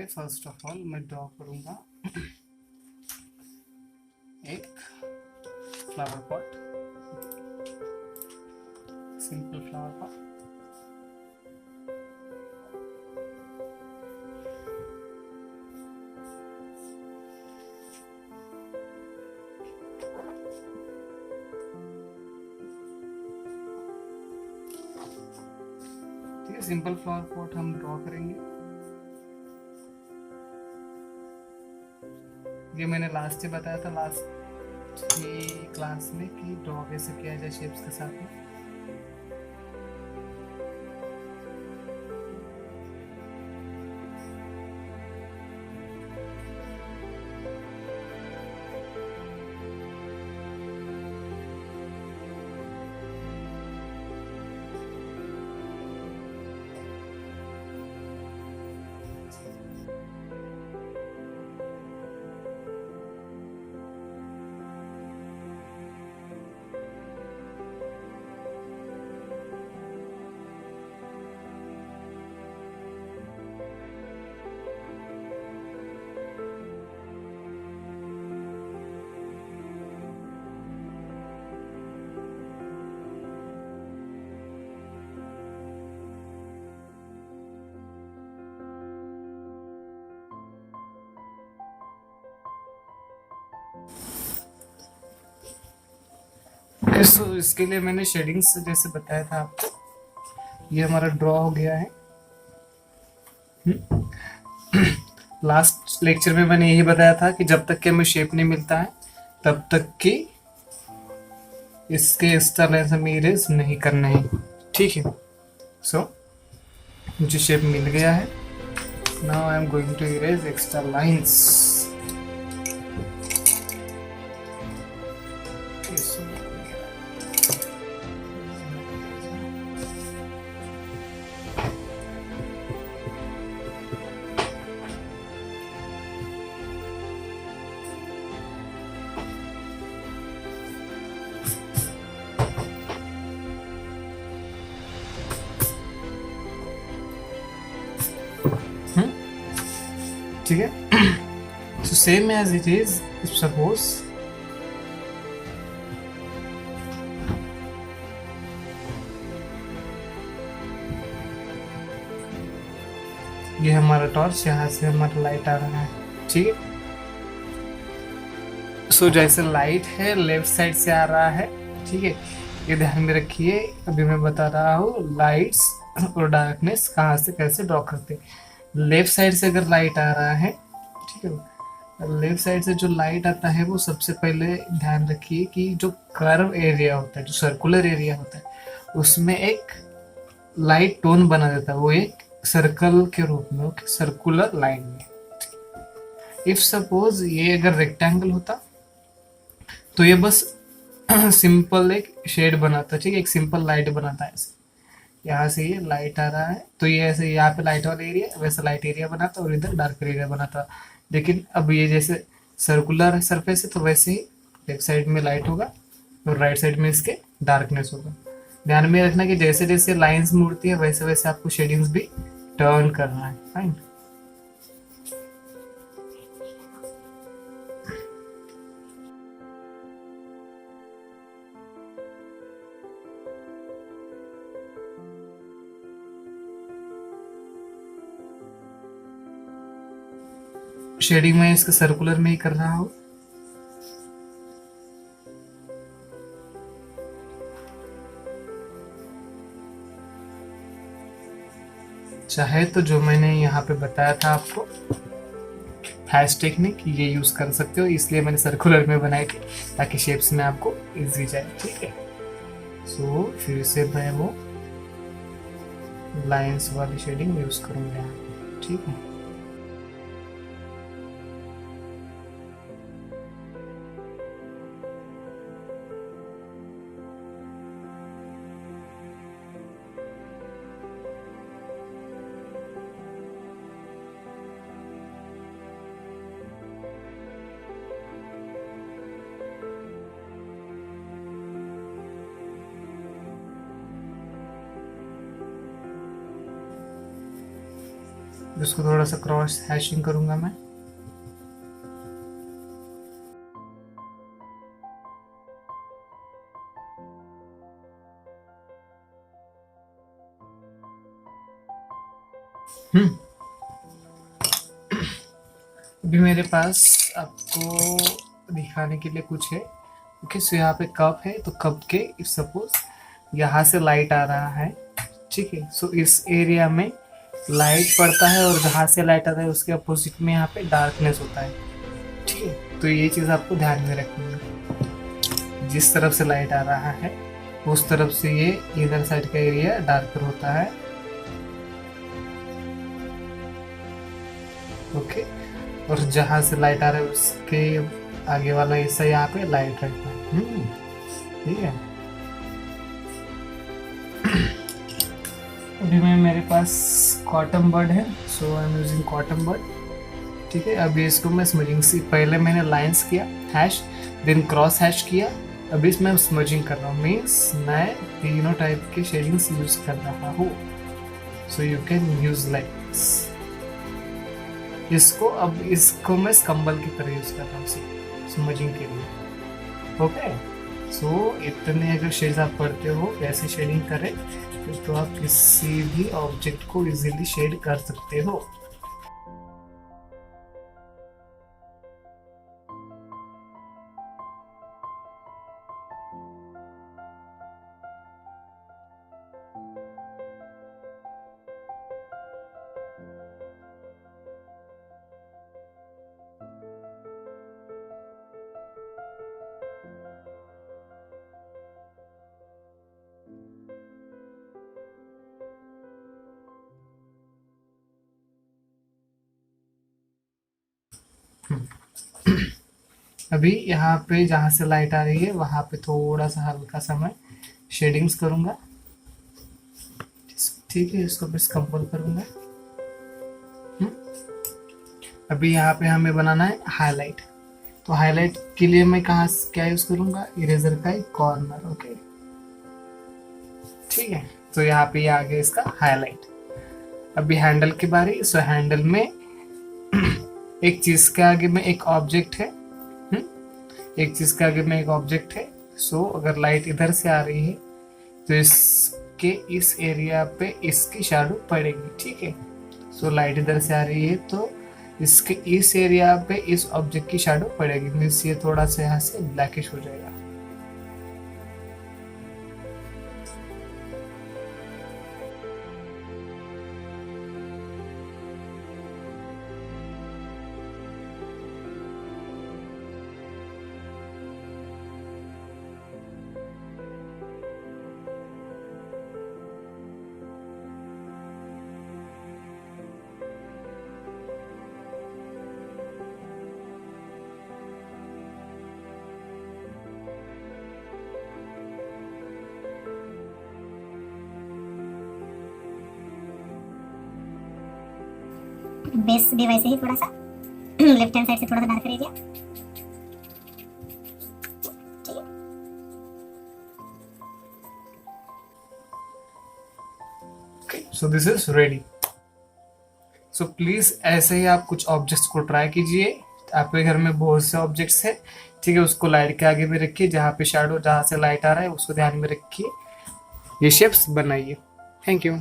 पे first of all मैं draw करूंगा एक flower pot, simple flower pot. ठीक है, सिंपल फ्लावर पॉट हम ड्रॉ करेंगे। ये मैंने लास्ट में बताया था, लास्ट की क्लास में, कि ड्रॉ कैसे किया जाए शेप्स के साथ में। इसके लिए मैंने शेडिंग्स जैसे बताया था आपको, ये हमारा ड्रॉ हो गया है। लास्ट लेक्चर में मैंने यही बताया था कि जब तक कि हमें शेप नहीं मिलता है तब तक कि इसके एक्स्ट्रा लाइन्स हमें इरेज नहीं करना है। ठीक है, सो मुझे शेप मिल गया है। Now I am going to erase extra lines. ठीक है, so same as it is, suppose ये हमारा टॉर्च, यहाँ से हमारा लाइट आ रहा है। ठीक है, सो जैसे लाइट है लेफ्ट साइड से आ रहा है। ठीक है, ये ध्यान में रखिए, अभी मैं बता रहा हूँ लाइट्स और डार्कनेस कहाँ से कैसे ड्रॉ करते हैं। लेफ्ट साइड से अगर लाइट आ रहा है, ठीक है, लेफ्ट साइड से जो लाइट आता है वो सबसे पहले ध्यान रखिए कि जो कर्व एरिया होता है, जो सर्कुलर एरिया होता है, उसमें एक लाइट टोन बना देता है, वो एक सर्कल के रूप में, ओके, सर्कुलर लाइन में। इफ सपोज ये अगर रेक्टेंगल होता तो ये बस सिंपल एक शेड बनाता, ठीक है, एक सिंपल लाइट बनाता है। ऐसे यहाँ से ये लाइट आ रहा है तो ये ऐसे यहाँ पे लाइट वाला एरिया, वैसे लाइट एरिया बनाता और इधर डार्क एरिया बनाता। लेकिन अब ये जैसे सर्कुलर सरफेस है तो वैसे ही लेफ्ट साइड में लाइट होगा और राइट साइड में इसके डार्कनेस होगा। ध्यान में रखना कि जैसे जैसे लाइंस मुड़ती है वैसे वैसे आपको शेडिंग्स भी टर्न करना है। फाइन, शेडिंग में इसके सर्कुलर में ही कर रहा हूँ। चाहे तो जो मैंने यहाँ पे बताया था आपको हैश टेक्निक, ये यूज कर सकते हो, इसलिए मैंने सर्कुलर में बनाई थी ताकि शेप्स में आपको इजी जाए। ठीक है, सो फिर से मैं वो लाइंस वाली शेडिंग यूज करूंगा यहाँ पे। ठीक है, जिसको थोड़ा सा क्रॉस हैशिंग करूंगा मैं। हम्म अभी मेरे पास आपको दिखाने के लिए कुछ है। ओके, सो यहाँ पे कप है, तो कप के इफ सपोज यहाँ से लाइट आ रहा है, ठीक है। सो इस एरिया में लाइट पड़ता है और जहाँ से लाइट आता है उसके अपोजिट में यहाँ पे डार्कनेस होता है, ठीक है। तो ये चीज़ आपको ध्यान में रखनी है। जिस तरफ से लाइट आ रहा है उस तरफ से ये इधर साइड का एरिया डार्कर होता है। ओके, और जहाँ से लाइट आ रहा है उसके आगे वाला हिस्सा यहाँ पे लाइट रहता है। ठीक है। अभी मेरे पास कॉटन बर्ड है, so I am using cotton bud, ठीक है। अभी इसको मैं स्मजिंग से पहले मैंने लाइंस किया हैश, देन क्रॉस हैश किया, अभी इसमें स्मजिंग कर रहा हूँ। मीन्स मैं तीनों टाइप के शेडिंग्स यूज कर रहा हूँ। So you can use like this. इसको मैं कंबल की तरह यूज कर रहा हूँ स्मजिंग के लिए। ओके, सो इतने अगर शेड्स आप पढ़ते हो कैसे शेडिंग करें, तो आप किसी भी ऑब्जेक्ट को इजीली शेड कर सकते हो। अभी यहाँ पे जहाँ से लाइट आ रही है वहां पे थोड़ा सा हल्का सा मैं शेडिंग्स करूंगा, ठीक है। इसको बस कंपोज करूंगा। अभी यहाँ पे हमें बनाना है हाईलाइट, तो हाईलाइट के लिए मैं कहाँ क्या यूज करूंगा, इरेजर का एक कॉर्नर। ओके, ठीक है। तो यहाँ पे आ गया इसका हाईलाइट। अभी हैंडल की बारी। सो हैंडल में एक चीज के आगे में एक ऑब्जेक्ट है, एक चीज के आगे में एक ऑब्जेक्ट है। सो अगर लाइट इधर से आ रही है तो इसके इस एरिया पे इसकी शैडो पड़ेगी, ठीक है। सो लाइट इधर से आ रही है तो इसके इस एरिया पे इस ऑब्जेक्ट की शैडो पड़ेगी, मीन्स ये थोड़ा सा यहाँ से ब्लैकिश हो जाएगा। बेस भी वैसे ही थोड़ा सा लेफ्ट हैंड साइड से थोड़ा सा डार्क एरिया, ठीक है। So this is ready. So please ऐसे ही आप कुछ ऑब्जेक्ट्स को ट्राई कीजिए। आपके घर में बहुत से ऑब्जेक्ट्स है, ठीक है। उसको लाइट के आगे भी रखिए, जहाँ पे शैडो जहाँ से लाइट आ रहा है उसको ध्यान में रखिए, ये शेप्स बनाइए। Thank you.